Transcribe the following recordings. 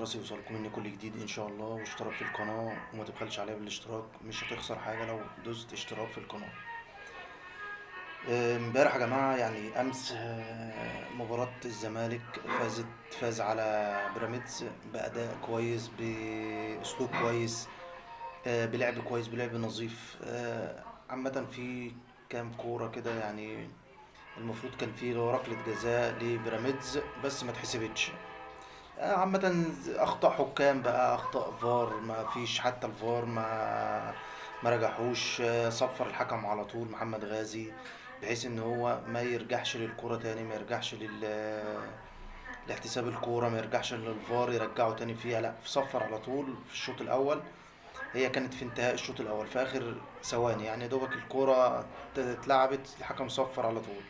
راسي يوصلكم مني كل جديد ان شاء الله، واشترك في القناة وما تبخلش عليا بالاشتراك. مش هتخسر حاجة لو دوست اشتراك في القناة. امبارح يا جماعة، يعني امس مباراة الزمالك فاز على بيراميدز بأداء كويس، بأسلوب كويس، بلعب كويس، بلعب نظيف. عامة في كام كورة كده يعني. المفروض كان في ركلة جزاء لبيراميدز بس ما اتحسبتش. عامة أخطاء حكام بقى، أخطاء فار، ما فيش حتى الفار ما رجحوش. صفر الحكم على طول محمد غازي، بحيث إن هو ما يرجعش للكرة تاني، ما يرجعش لاحتساب الكورة، ما يرجعش للفار يرجعه تاني فيها. لا، صفر على طول في الشوط الأول. هي كانت في انتهاء الشوط الأول في آخر ثواني، يعني دوبك الكورة اتلعبت الحكم صفر على طول.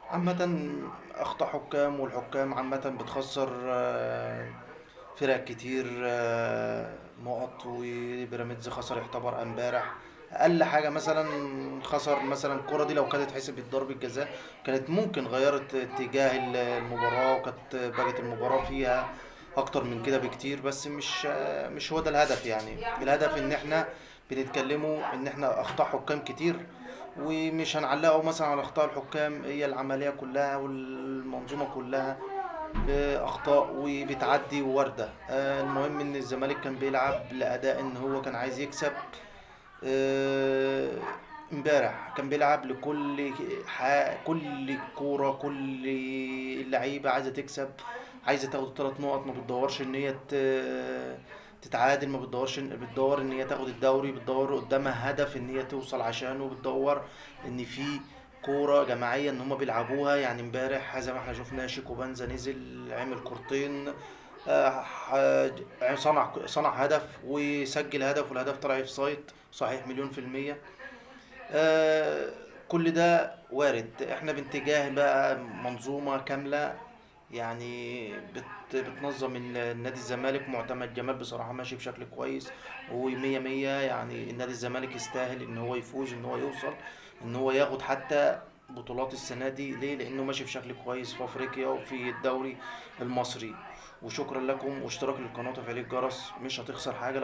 عامة أخطاء حكام، والحكام عامة بتخسر فرق كتير نقط. وبيراميدز خسر، يعتبر امبارح اقل حاجه مثلا خسر. مثلا الكره دي لو كانت حسبت ضربه جزاء كانت ممكن غيرت اتجاه المباراه، وكانت بقت المباراه فيها اكتر من كده بكتير. بس مش هو ده الهدف. يعني الهدف ان احنا بنتكلموا ان احنا اخطاء حكام كتير، ومش هنعلقه مثلا على اخطاء الحكام. هي العمليه كلها والمنظومه كلها بأخطاء وبتعدي وواردة. المهم إن الزمالك كان بيلعب لأداء إن هو كان عايز يكسب. آه، امبارح كان بيلعب لكل كل كورة، كل اللعيبة عايزة تكسب، عايزة تاخد الثلاث نقط. ما بتدورش إن هي تتعادل، ما بتدورش بتدور إن هي تاخد الدوري، بتدور قدامها هدف إن هي توصل عشانه، بتدور إن في كورة جماعية ان هما بيلعبوها. يعني امبارح زي ما احنا شفنا شيكو بنزا نزل عمل كورتين، صنع هدف وسجل هدف، والهدف طلع في سايت صحيح مليون في المية. آه، كل ده وارد. احنا باتجاه بقى منظومة كاملة، يعني بتنظم النادي الزمالك. معتمد جمال بصراحة ماشي بشكل كويس ومية مية. يعني النادي الزمالك يستاهل ان هو يفوز، ان هو يوصل، ان هو ياخد حتى بطولات السنة دي. ليه؟ لانه ماشي بشكل كويس في افريقيا وفي الدوري المصري. وشكرا لكم، واشتراك للقناة وتفعيل الجرس، مش هتخسر حاجة.